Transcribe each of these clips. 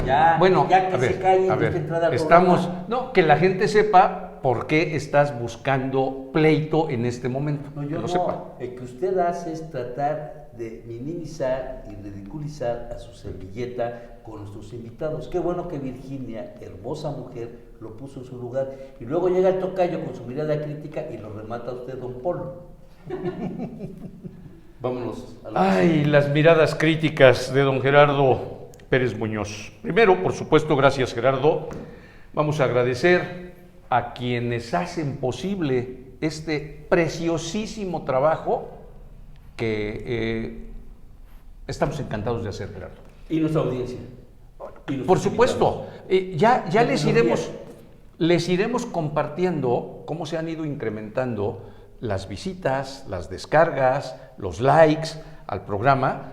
Ya, bueno, ya que se calle a ver, esta entrada al estamos, programa. no, que la gente sepa por qué estás buscando pleito en este momento. No, yo que lo no. sepa. El que usted hace es tratar de minimizar y ridiculizar a su servilleta con nuestros invitados. Qué bueno que Virginia, hermosa mujer, lo puso en su lugar. Y luego llega el tocayo con su mirada crítica y lo remata a usted, don Polo. Vámonos a la Ay, las miradas críticas de don Gerardo Pérez Muñoz. Primero, por supuesto, gracias Gerardo. Vamos a agradecer a quienes hacen posible este preciosísimo trabajo que estamos encantados de hacer, Gerardo. Y nuestra audiencia. Por supuesto, ya les iremos compartiendo cómo se han ido incrementando las visitas, las descargas, los likes al programa.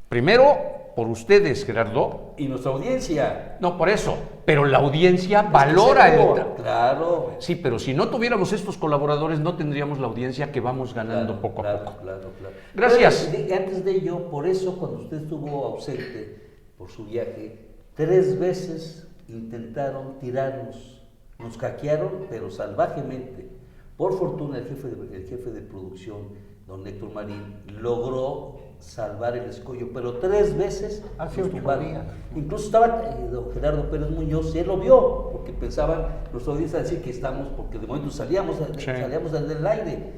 Primero, por ustedes, Gerardo. Y nuestra audiencia. No, por eso. Pero la audiencia valora Claro. Sí, pero si no tuviéramos estos colaboradores, no tendríamos la audiencia que vamos ganando poco a poco. Claro. Gracias. Pero, antes de ello, por eso, cuando usted estuvo ausente por su viaje, 3 veces intentaron tirarnos. Nos hackearon, pero salvajemente. Por fortuna, el jefe de producción, don Héctor Marín, logró salvar el escollo, pero 3 veces hace nos 8 tumbaron. días. Incluso estaba don Gerardo Pérez Muñoz, y él lo vio, porque pensaban nuestra audiencia decir que estamos, porque de momento salíamos del aire,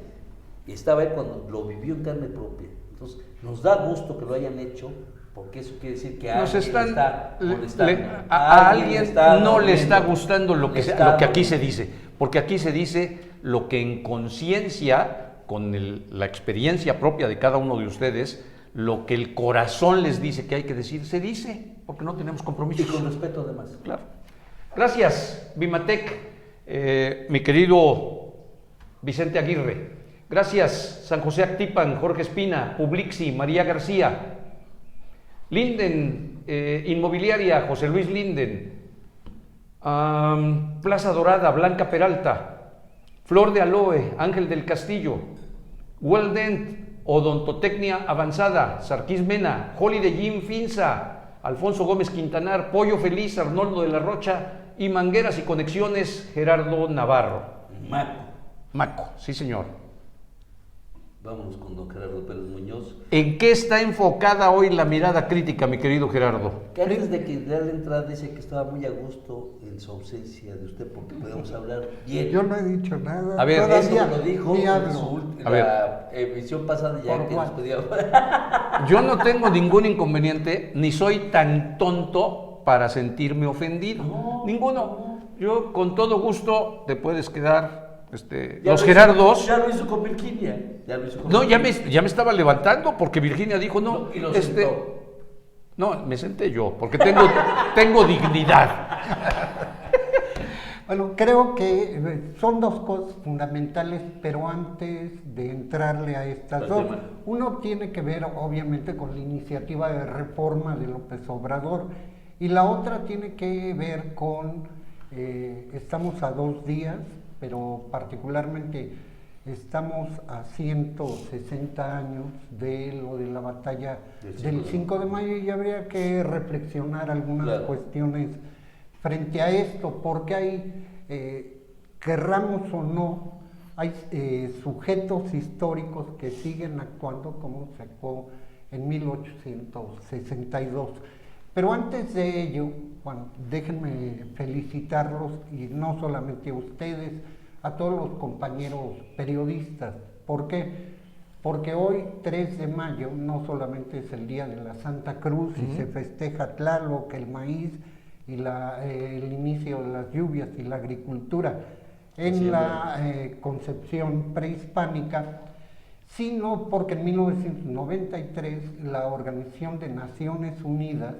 y estaba él cuando lo vivió en carne propia. Entonces, nos da gusto que lo hayan hecho, porque eso quiere decir que alguien está molestando. A alguien no le está gustando lo que aquí se dice, porque aquí se dice lo que en conciencia, con la experiencia propia de cada uno de ustedes, lo que el corazón les dice que hay que decir, se dice, porque no tenemos compromisos. Y con respeto además. Claro. Gracias, Bimatec, mi querido Vicente Aguirre. Gracias, San José Actipan, Jorge Espina, Publixi, María García. Linden, Inmobiliaria, José Luis Linden. Plaza Dorada, Blanca Peralta. Flor de Aloe, Ángel del Castillo. Welldent, Odontotecnia Avanzada, Sarquís Mena, Holiday Inn Finza, Alfonso Gómez Quintanar, Pollo Feliz, Arnoldo de la Rocha y Mangueras y Conexiones, Gerardo Navarro. Maco, sí señor. Vámonos con don Gerardo Pérez Muñoz. ¿En qué está enfocada hoy la mirada crítica, mi querido Gerardo? Que antes de que dé la entrada dice que estaba muy a gusto en su ausencia de usted porque podemos hablar bien. Yo no he dicho nada. A ver, eso lo dijo en a la emisión pasada ya que nos pedía. Yo no tengo ningún inconveniente, ni soy tan tonto para sentirme ofendido. No, ninguno. Yo con todo gusto te puedes quedar. Los Gerardos. Ya lo hizo con Virginia. No, ya me estaba levantando porque Virginia dijo no. Y lo sentó. No, me senté yo porque tengo dignidad. Bueno, creo que son 2 cosas fundamentales, pero antes de entrarle a estas dos, uno tiene que ver obviamente con la iniciativa de reforma de López Obrador y la otra tiene que ver con, estamos a 2 días, pero particularmente estamos a 160 años de lo de la batalla del 5 de mayo y habría que reflexionar algunas cuestiones frente a esto, porque hay, querramos o no, hay sujetos históricos que siguen actuando como se actuó en 1862. Pero antes de ello, bueno, déjenme felicitarlos y no solamente a ustedes, a todos los compañeros periodistas. ¿Por qué? Porque hoy, 3 de mayo, no solamente es el Día de la Santa Cruz y se festeja Tlaloc, el maíz y el inicio de las lluvias y la agricultura en la concepción prehispánica, sino porque en 1993 la Organización de Naciones Unidas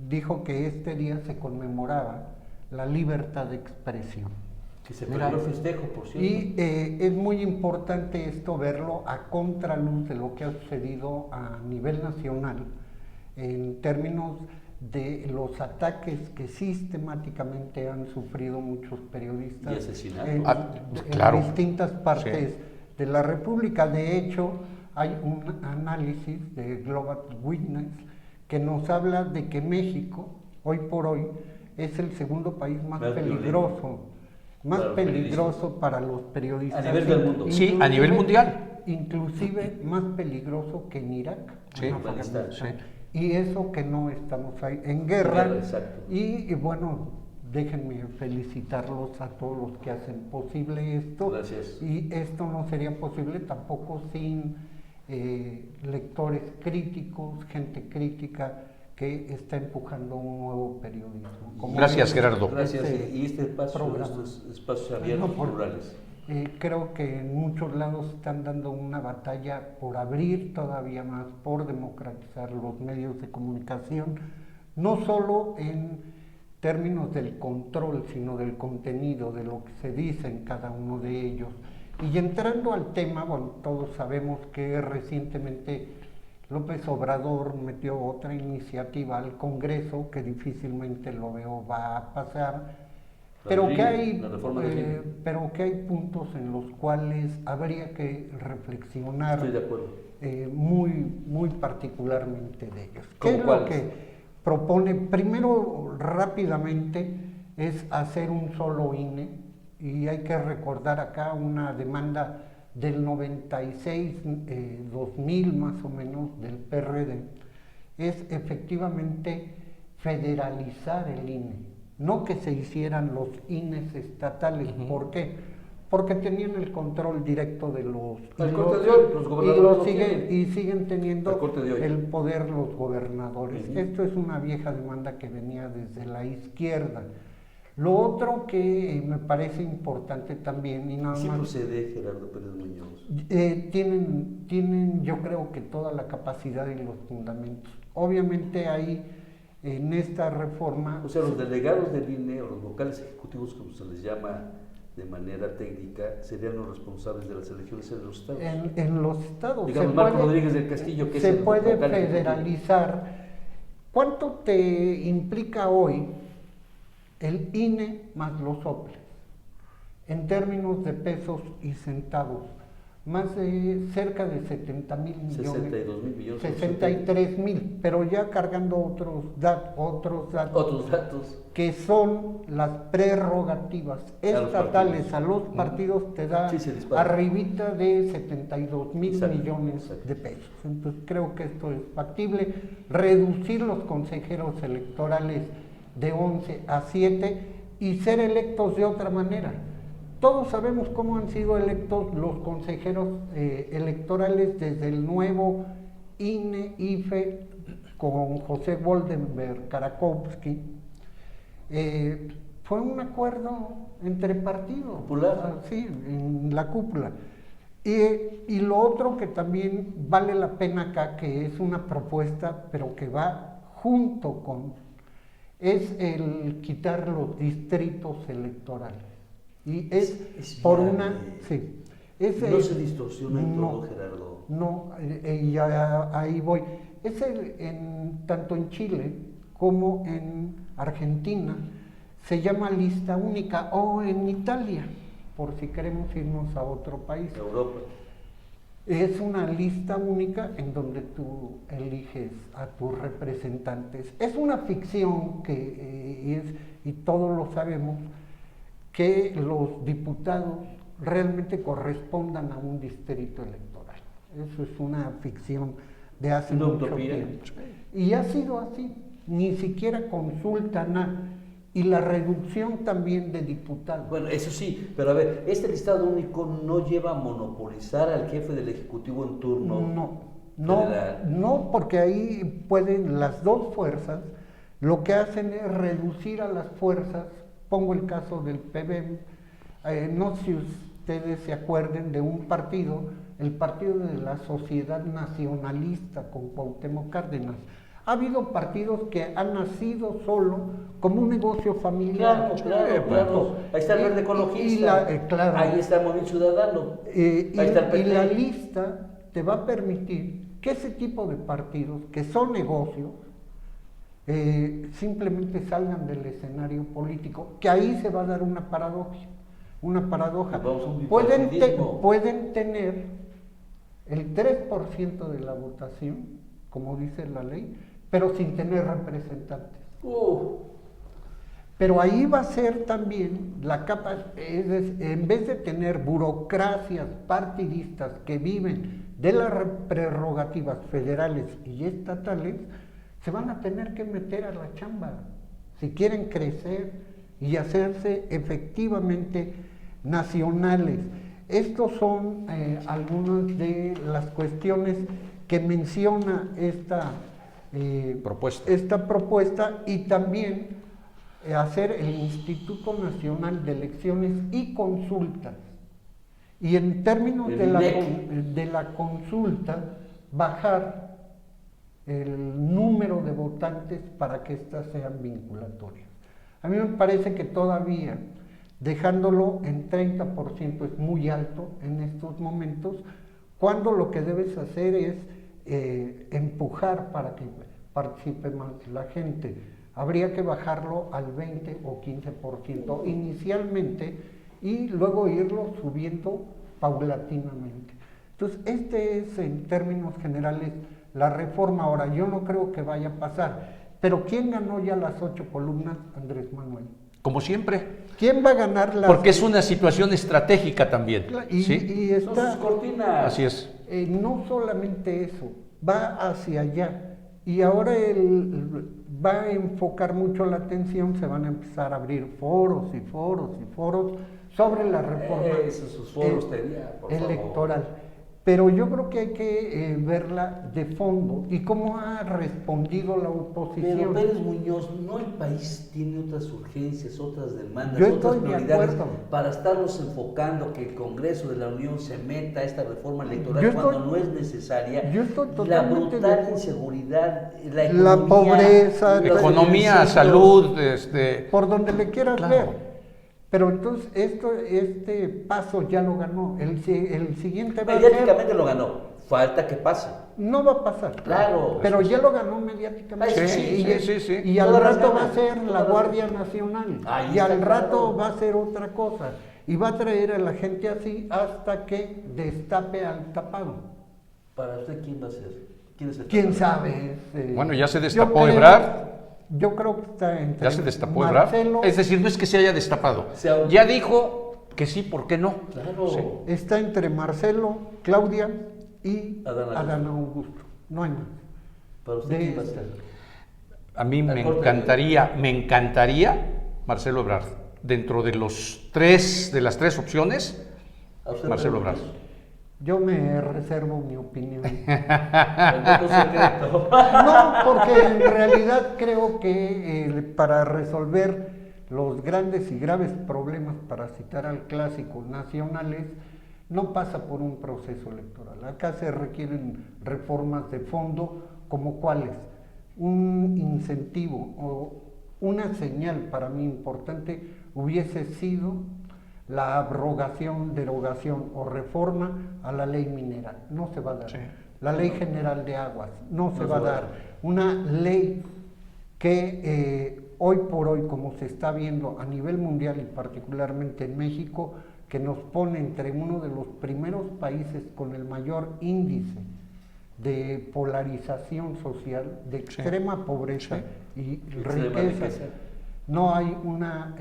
dijo que este día se conmemoraba la libertad de expresión. Que se perdió el festejo, por cierto. Y es muy importante esto verlo a contraluz de lo que ha sucedido a nivel nacional en términos de los ataques que sistemáticamente han sufrido muchos periodistas y asesinatos en distintas partes de la República. De hecho, hay un análisis de Global Witness que nos habla de que México, hoy por hoy, es el segundo país más peligroso, para los periodistas. A nivel del mundo. Sí, a nivel mundial. Inclusive más peligroso que en Irak, Sí, en Afganistán. sí. Y eso que no estamos ahí en guerra. Exacto. Y bueno, déjenme felicitarlos a todos los que hacen posible esto. Gracias. Y esto no sería posible tampoco sin lectores críticos, gente crítica que está empujando un nuevo periodismo. Gracias, Gerardo. Gracias. Y este espacio, estos espacios abiertos, plurales. Creo que en muchos lados están dando una batalla por abrir todavía más, por democratizar los medios de comunicación, no solo en términos del control, sino del contenido, de lo que se dice en cada uno de ellos. Y entrando al tema, bueno, todos sabemos que recientemente López Obrador metió otra iniciativa al Congreso, que difícilmente lo veo va a pasar, pero que hay puntos en los cuales habría que reflexionar. Estoy de acuerdo. Muy particularmente de ellos. ¿Cómo ¿Qué es lo que propone? Primero, rápidamente, es hacer un solo INE, y hay que recordar acá una demanda del 96, 2000 más o menos, del PRD, es efectivamente federalizar el INE. No que se hicieran los INEs estatales. ¿Por qué? Porque tenían el control directo de los... Los gobernadores y siguen teniendo el poder los gobernadores. Esto es una vieja demanda que venía desde la izquierda. Lo otro que me parece importante también, y nada más... Sí procede, Gerardo Pérez Muñoz. Tienen yo creo que toda la capacidad y los fundamentos. Obviamente hay... en esta reforma... O sea, los delegados del INE o los vocales ejecutivos, como se les llama de manera técnica, serían los responsables de las elecciones en los estados. En los estados. Digamos, Marco Rodríguez del Castillo, que se puede federalizar. ¿Cuánto te implica hoy el INE más los soples? En términos de pesos y centavos. Más de cerca de 70,000 millones. 62,000 millones. 63,000, pero ya cargando otros datos que son las prerrogativas estatales a los partidos, te da arribita de 72,000 millones de pesos. Entonces creo que esto es factible. Reducir los consejeros electorales de 11 a 7 y ser electos de otra manera. Todos sabemos cómo han sido electos los consejeros electorales desde el nuevo INE, IFE, con José Goldenberg, Karakowski. Fue un acuerdo entre partidos. Popular. Sí, en la cúpula. Y lo otro que también vale la pena acá, que es una propuesta, pero que va junto con, es el quitar los distritos electorales. Y es por una... Sí, no se distorsiona en todo, Gerardo. No, y ahí voy. Tanto en Chile como en Argentina se llama lista única, o en Italia, por si queremos irnos a otro país. Europa. Es una lista única en donde tú eliges a tus representantes. Es una ficción y todos lo sabemos, que los diputados realmente correspondan a un distrito electoral. Eso es una ficción de hace mucho tiempo. Y ha sido así, ni siquiera consultan y la reducción también de diputados. Bueno, eso sí, pero a ver, este listado único no lleva a monopolizar al jefe del Ejecutivo en turno. No, porque ahí pueden las dos fuerzas, lo que hacen es reducir a las fuerzas. Pongo el caso del PBM, no sé si ustedes se acuerden de un partido, el Partido de la Sociedad Nacionalista con Cuauhtémoc Cárdenas. Ha habido partidos que han nacido solo como un negocio familiar. Claro. Ahí está el Verde Ecologista, ahí está el Movimiento Ciudadano, ahí está el PT. Y la lista te va a permitir que ese tipo de partidos, que son negocios, simplemente salgan del escenario político, que ahí se va a dar una paradoja. Pueden tener el 3% de la votación, como dice la ley, pero sin tener representantes. Pero ahí va a ser también la capa, en vez de tener burocracias partidistas que viven de las prerrogativas federales y estatales, se van a tener que meter a la chamba si quieren crecer y hacerse efectivamente nacionales. Estos son algunas de las cuestiones que menciona esta propuesta y también hacer el Instituto Nacional de Elecciones y Consultas. Y en términos de la consulta, bajar el número de votantes para que éstas sean vinculatorias. A mí me parece que todavía dejándolo en 30% es muy alto en estos momentos, cuando lo que debes hacer es empujar para que participe más la gente. Habría que bajarlo al 20 o 15% inicialmente y luego irlo subiendo paulatinamente. Entonces, este es en términos generales la reforma. Ahora, yo no creo que vaya a pasar, pero ¿quién ganó ya las 8 columnas? Andrés Manuel. Como siempre. ¿Quién va a ganar las? Porque es una situación estratégica también. Y está, sus cortinas. Así es. No solamente eso, va hacia allá. Y ahora él va a enfocar mucho la atención, se van a empezar a abrir foros y foros y foros sobre la reforma sus foros electoral. Pero yo creo que hay que verla de fondo y cómo ha respondido la oposición. Pero Pérez Muñoz, no el país tiene otras urgencias, otras demandas, yo otras estoy prioridades de acuerdo para estarlos enfocando, que el Congreso de la Unión se meta a esta reforma electoral cuando no es necesaria. Yo estoy la totalmente brutal inseguridad, la pobreza, economía, salud, por donde le quieras claro. ver. Pero entonces este paso ya lo ganó. El siguiente va a ser... Mediáticamente lo ganó. Falta que pase. No va a pasar. Claro. Pero ya lo ganó mediáticamente. Sí. Y al rato va a ser la Guardia Nacional. Y al rato va a ser otra cosa. Y va a traer a la gente así hasta que destape al tapado. ¿Para usted quién va a ser? ¿Quién es el ¿Quién tapado? sabe? Bueno, ya se destapó Ebrard. Yo creo que está entre Ya se destapó Marcelo, Ebrard. Es decir, no es que se haya destapado. Ya dijo que sí, ¿por qué no? Claro. Sí. Está entre Marcelo, Claudia y Adán Augusto. No hay más. ¿Para usted quién va a ser? A mí me encantaría Marcelo Ebrard. Dentro de de las tres opciones, Marcelo Ebrard. Yo me reservo mi opinión. El voto secreto. No, porque en realidad creo que para resolver los grandes y graves problemas, para citar al clásico, nacionales, no pasa por un proceso electoral. Acá se requieren reformas de fondo, como cuáles. Un incentivo o una señal para mí importante hubiese sido la abrogación, derogación o reforma a la ley minera. No se va a dar. Sí. La ley general de aguas. No se va a dar. Una ley que hoy por hoy, como se está viendo a nivel mundial y particularmente en México, que nos pone entre uno de los primeros países con el mayor índice de polarización social, de extrema pobreza y riqueza. No hay una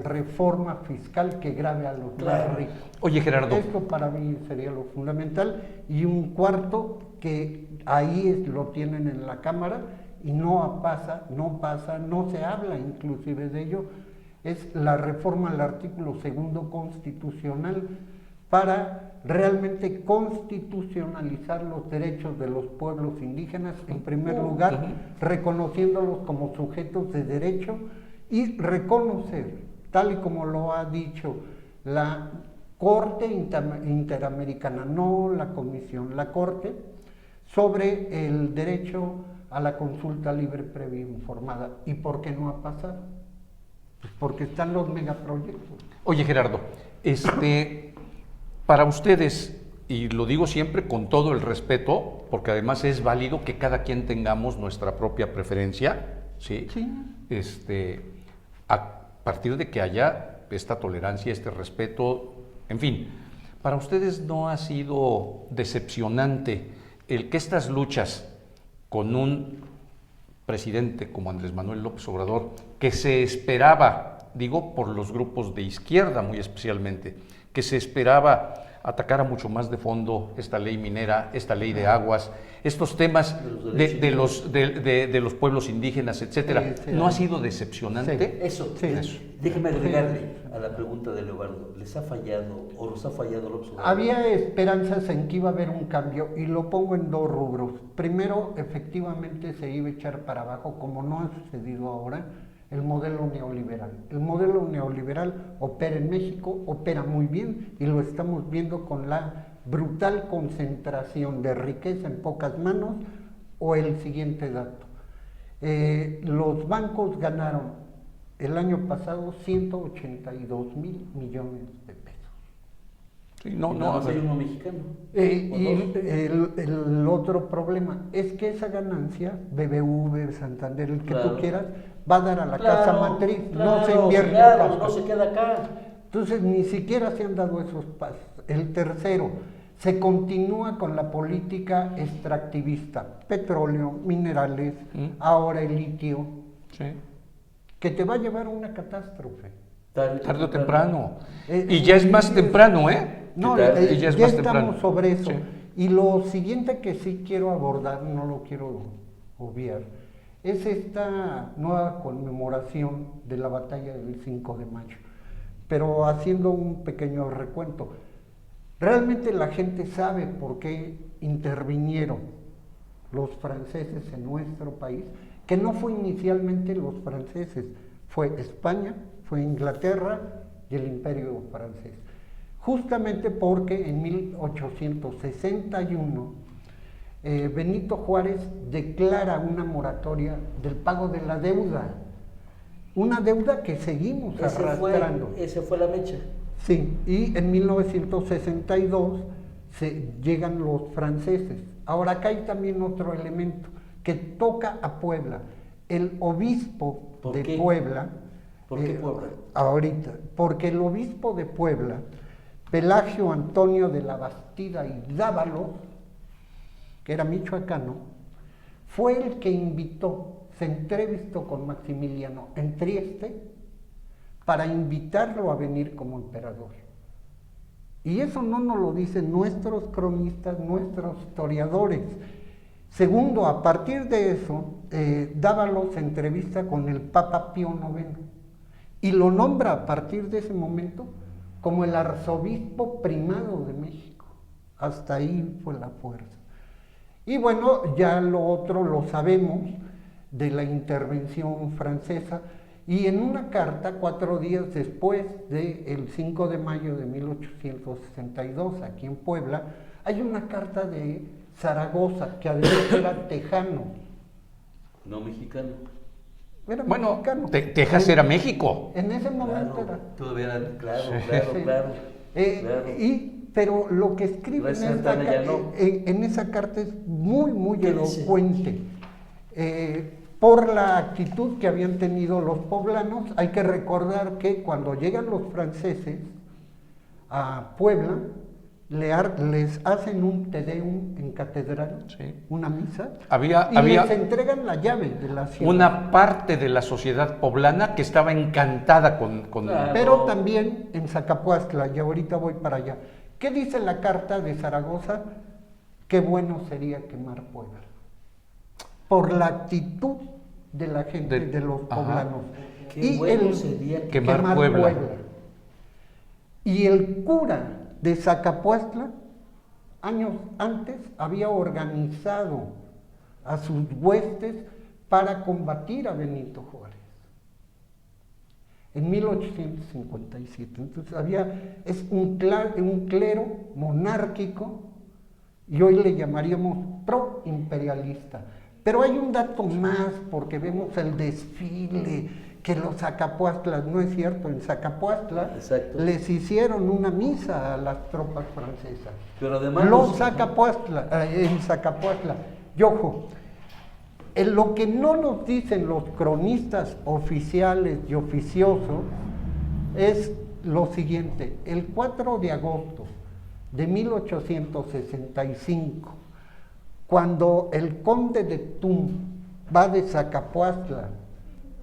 reforma fiscal que grave a los más ricos. Oye, Gerardo. Esto para mí sería lo fundamental. Y un cuarto, que ahí lo tienen en la Cámara y no pasa, no se habla inclusive de ello, es la reforma al artículo 2 constitucional para realmente constitucionalizar los derechos de los pueblos indígenas, en primer lugar, reconociéndolos como sujetos de derecho y reconocer, tal y como lo ha dicho la Corte Interamericana, no la Comisión, la Corte, sobre el derecho a la consulta libre, previa e informada. ¿Y por qué no ha pasado? Pues porque están los megaproyectos. Oye, Gerardo, para ustedes, y lo digo siempre con todo el respeto, porque además es válido que cada quien tengamos nuestra propia preferencia, ¿sí? Sí. A partir de que haya esta tolerancia, este respeto, en fin, ¿para ustedes no ha sido decepcionante el que estas luchas con un presidente como Andrés Manuel López Obrador, que se esperaba, digo por los grupos de izquierda muy especialmente, que se esperaba atacara mucho más de fondo esta ley minera, esta ley de aguas, estos temas de los pueblos indígenas, etcétera. Sí, sí, ¿No ha sido decepcionante? Eso, Sí. déjeme agregarle a la pregunta de Leobardo, ¿les ha fallado o nos ha fallado López Obrador? Había esperanzas en que iba a haber un cambio y lo pongo en dos rubros. Primero, efectivamente se iba a echar para abajo, como no ha sucedido ahora, el modelo neoliberal. El modelo neoliberal opera en México, opera muy bien y lo estamos viendo con la brutal concentración de riqueza en pocas manos. O el siguiente dato, los bancos ganaron el año pasado 182 mil millones de pesos. Sí, No, hay uno mexicano. Y el otro problema es que esa ganancia, BBV, Santander, el que tú quieras, va a dar a la casa matriz, no se invierte acá. No se queda acá. Entonces ni siquiera se han dado esos pasos. El tercero, se continúa con la política extractivista, petróleo, minerales, ahora el litio, Sí. que te va a llevar a una catástrofe. Tarde o temprano. Y ya es más temprano, ¿eh? No, Y ya es más estamos temprano. sobre eso. Sí. Y lo siguiente que sí quiero abordar, no lo quiero obviar, es esta nueva conmemoración de la batalla del 5 de mayo. Pero haciendo un pequeño recuento, realmente la gente sabe por qué intervinieron los franceses en nuestro país, que no fue inicialmente los franceses, fue España, fue Inglaterra y el Imperio francés. Justamente porque en 1861 Benito Juárez declara una moratoria del pago de la deuda, una deuda que seguimos arrastrando. Esa fue la mecha. Sí, y en 1962 llegan los franceses. Ahora acá hay también otro elemento que toca a Puebla. El obispo de Puebla. ¿Por qué Puebla? Ahorita, porque el obispo de Puebla, Pelagio Antonio de la Bastida y Dávalos, que era michoacano, fue el que se entrevistó con Maximiliano en Trieste para invitarlo a venir como emperador. Y eso no nos lo dicen nuestros cronistas, nuestros historiadores. Segundo, a partir de eso, Dávalos se entrevista con el Papa Pío IX y lo nombra a partir de ese momento como el arzobispo primado de México. Hasta ahí fue la fuerza. Y bueno, ya lo otro lo sabemos de la intervención francesa, y en una carta, 4 días después del 5 de mayo de 1862, aquí en Puebla, hay una carta de Zaragoza, que además era tejano. No mexicano. Era Bueno, mexicano. Texas era México. En ese momento Claro, era. todavía era, claro. Pero lo que escribe en esa carta es muy elocuente. Por la actitud que habían tenido los poblanos, hay que recordar que cuando llegan los franceses a Puebla, les hacen un Te Deum en catedral, Sí. una misa, Había les entregan la llave de la ciudad. una parte de la sociedad poblana que estaba encantada con Claro. Pero también en Zacapuastla, y ahorita voy para allá. ¿Qué dice la carta de Zaragoza? Qué bueno sería quemar Puebla. Por la actitud de la gente, de los poblanos. Qué bueno sería quemar Puebla. Y el cura de Zacapuastla, años antes, había organizado a sus huestes para combatir a Benito Juárez. En 1857. Entonces es un clero monárquico, y hoy le llamaríamos pro-imperialista. Pero hay un dato más, porque vemos el desfile, que los Zacapuastlas, no es cierto, en Zacapuastla les hicieron una misa a las tropas francesas. Pero además en Zacapuastla, y ojo, en lo que no nos dicen los cronistas oficiales y oficiosos es lo siguiente: el 4 de agosto de 1865, cuando el conde de Tum va de Zacapuastla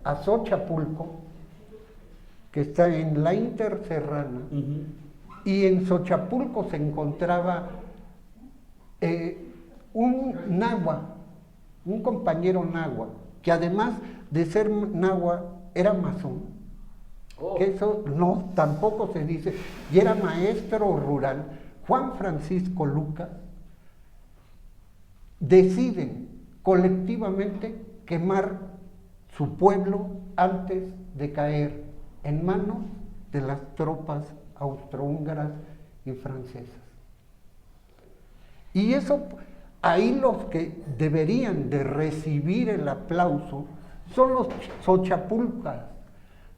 a Xochapulco, que está en la Interserrana, y en Xochapulco se encontraba un náhuatl, un compañero náhuatl, que además de ser náhuatl era masón, que eso no, tampoco se dice, y era maestro rural. Juan Francisco Lucas deciden colectivamente quemar su pueblo antes de caer en manos de las tropas austrohúngaras y francesas. Y eso, ahí los que deberían de recibir el aplauso son los xochapulcas,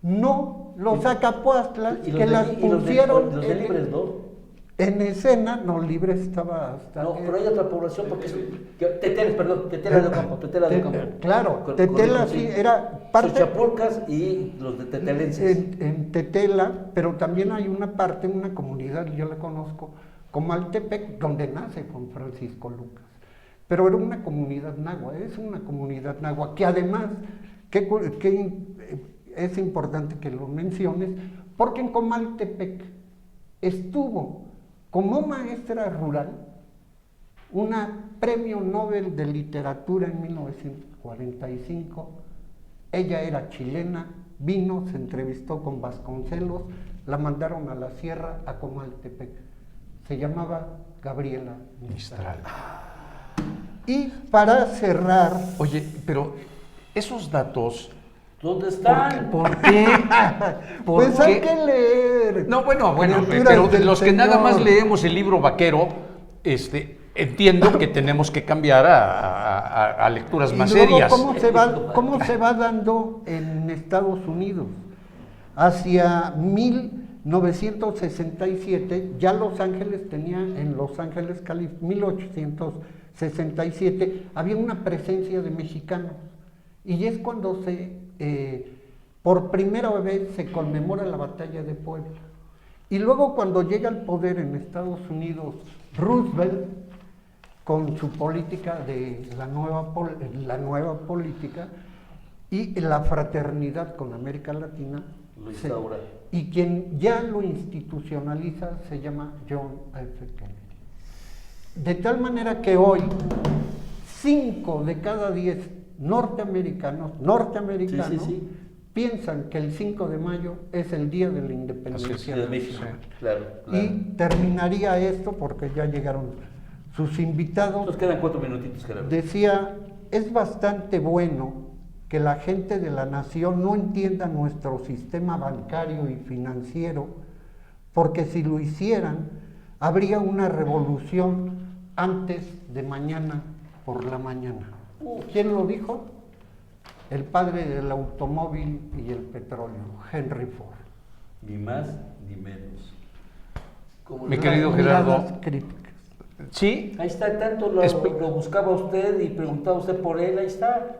no los zacapuastlas que las pusieron los de Libres, ¿no? en escena. No, Libres estaba hasta... No, pero hay otra población porque es... Tetela de Ocampo, Tetela de Ocampo. Claro, Tetela sí, era parte... Xochapulcas y los de tetelenses. En Tetela, pero también hay una parte, una comunidad, yo la conozco, Comaltepec, donde nace Juan Francisco Lucas. Pero era una comunidad náhuatl, es una comunidad náhuatl, que además, es importante que lo menciones, porque en Comaltepec estuvo como maestra rural una premio Nobel de literatura en 1945. Ella era chilena, vino, se entrevistó con Vasconcelos, la mandaron a la sierra, a Comaltepec. Se llamaba Gabriela Mistral. Y para cerrar... Oye, pero esos datos... ¿Dónde están? ¿Por qué? Pues hay que leer. No, bueno, Criaturas pero del los que nada más Señor. leemos el libro vaquero, entiendo que tenemos que cambiar a lecturas Y más luego, serias. ¿cómo se va dando en Estados Unidos? Hacia 1967, ya Los Ángeles tenía, en Los Ángeles, 1867, había una presencia de mexicanos. Y es cuando por primera vez se conmemora la batalla de Puebla. Y luego cuando llega al poder en Estados Unidos Roosevelt, con su política de la nueva política y la fraternidad con América Latina, Lo instaura. y quien ya lo institucionaliza se llama John F. Kennedy. De tal manera que hoy 5 de cada 10 norteamericanos Sí. piensan que el 5 de mayo es el día de la independencia de México. Claro. Y terminaría esto porque ya llegaron sus invitados. Nos quedan 4 minutitos, Gerardo. Decía, es bastante bueno que la gente de la nación no entienda nuestro sistema bancario y financiero, porque si lo hicieran, habría una revolución antes de mañana por la mañana. ¿Quién lo dijo? El padre del automóvil y el petróleo, Henry Ford. Ni más ni menos. Como Mi lo- querido Gerardo. Miradas críticas. Sí, Ahí está, tanto lo buscaba usted y preguntaba usted por él, ahí está.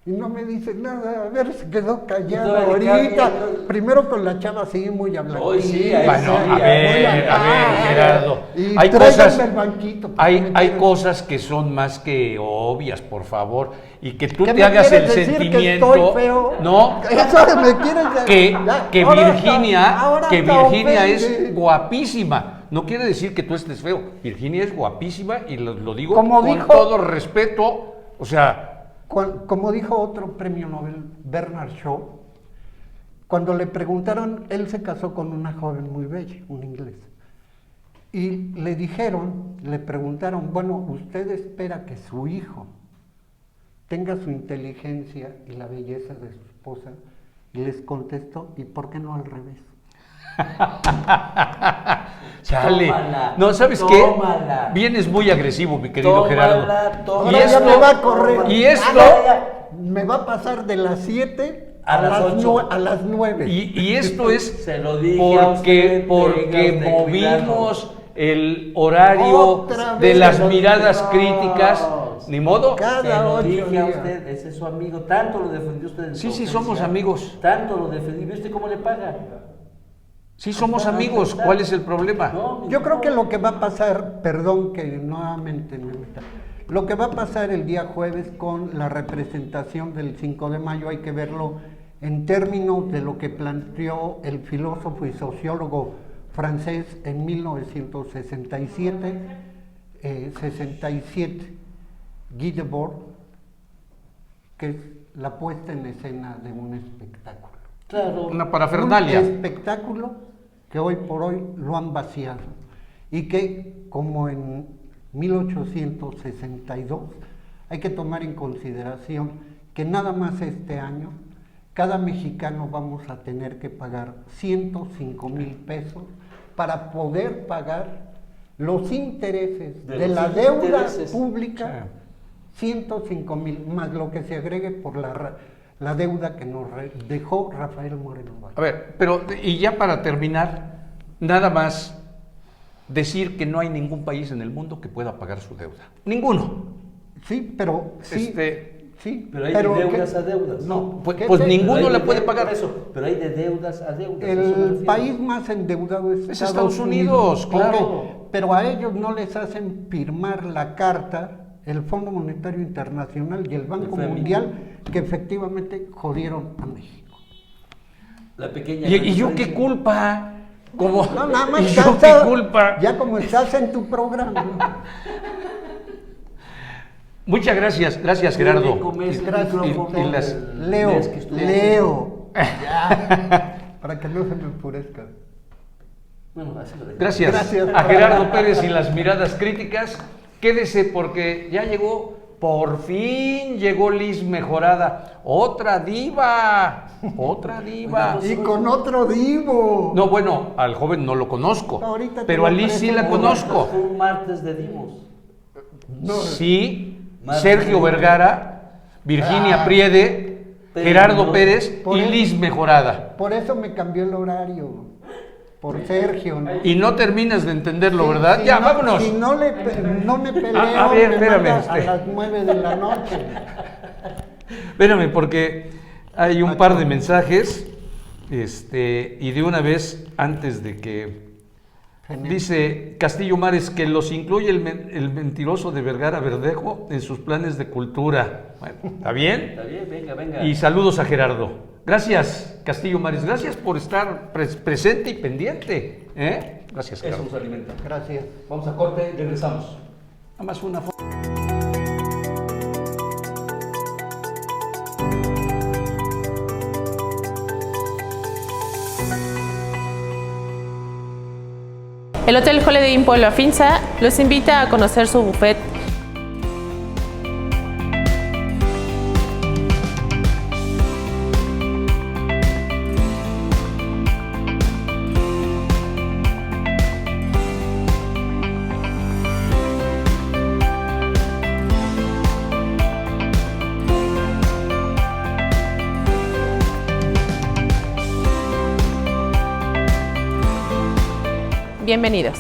Y no me dice nada, a ver, se quedó callado No, ahorita. no. Primero con la chava, sí, muy hablando. Hoy sí, ahí bueno, sí, a ver, Gerardo. Y Hay tráiganme cosas, el banquito. hay cosas que son más que obvias, por favor, y que tú ¿Qué te me hagas el quieres decir, que sentimiento. estoy feo? No, Eso me quieres decir. que Ahora Virginia te es ofende. guapísima. No quiere decir que tú estés feo. Virginia es guapísima y lo digo Como con dijo- todo respeto. O sea, Como dijo otro premio Nobel, Bernard Shaw, cuando le preguntaron, él se casó con una joven muy bella, un inglés, y le preguntaron, bueno, ¿usted espera que su hijo tenga su inteligencia y la belleza de su esposa? Y les contestó, ¿y por qué no al revés? chale. Tómala, No, ¿sabes tómala. qué? Vienes muy agresivo, mi querido Gerardo. Tómala. Y Ahora ya esto- me va a correr. y esto- Me va a pasar de las 7 A las 8. a las 9. Y esto es Se lo dije a usted, porque tenga usted movimos el horario Otra de vez. las miradas No. críticas. Ni modo. Cada Se lo 8 dije a días. usted, ese es su amigo, tanto lo defendió usted en Sí, su sí, ofensa. somos amigos. Tanto lo defendió, ¿viste cómo le paga? Sí, somos amigos. ¿Cuál es el problema? No, Yo creo que lo que va a pasar, perdón que nuevamente me meta, Lo que va a pasar el día jueves con la representación del 5 de mayo hay que verlo en términos de lo que planteó el filósofo y sociólogo francés en 1967, Guy Debord, que es la puesta en escena de un espectáculo. Claro. Una parafernalia. Un espectáculo que hoy por hoy lo han vaciado y que, como en 1862, hay que tomar en consideración que nada más este año cada mexicano vamos a tener que pagar 105,000 pesos para poder pagar los intereses de la deuda pública, 105,000, más lo que se agregue por la deuda que nos dejó Rafael Moreno Valle. A ver, pero y ya para terminar, nada más decir que no hay ningún país en el mundo que pueda pagar su deuda. Ninguno. Sí, pero sí. Sí, pero hay de deudas a deudas. No, pues ninguno la puede pagar. Eso, pero hay de deudas a deudas. El país más endeudado es Estados Unidos, claro. Okay, pero a ellos no les hacen firmar la carta el Fondo Monetario Internacional y el Banco Mundial, que efectivamente jodieron a México. La pequeña ¿Y yo qué culpa? Como, no, nada más ¿y yo qué culpa? Ya como estás en tu programa. Muchas gracias Gerardo. Leo. Ya, para que no se me enfurezca. Bueno, así lo dejo. Gracias a Gerardo Pérez y las miradas críticas. Quédese porque ya llegó, por fin llegó Liz Mejorada. Otra diva. Y con otro divo. No, bueno, al joven no lo conozco, Ahorita pero a Liz sí la conozco. Fue un martes de dimos. No, Sí, Sergio Vergara, Virginia Priede, Gerardo Pérez y Liz Mejorada. Por eso me cambió el horario. Por Sergio, ¿no? Y no terminas de entenderlo, ¿verdad? Si Ya, no, vámonos. Si no me peleo, A ver, me espérame, mandas a las 9 de la noche. Espérame, porque hay un par de mensajes, y de una vez, antes de que... Dice Castillo Mares que los incluye el mentiroso de Vergara Verdejo en sus planes de cultura. Bueno, ¿está bien? Está bien, venga. Y saludos a Gerardo. Gracias, Castillo Mares. Gracias por estar presente y pendiente. Gracias, Gerardo. Eso nos alimenta. Gracias. Vamos a corte y regresamos. Nada más una foto. El Hotel Holiday Inn Pueblo Afinsa los invita a conocer su buffet. Bienvenidos.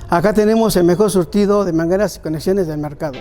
Acá tenemos el mejor surtido de mangueras y conexiones del mercado.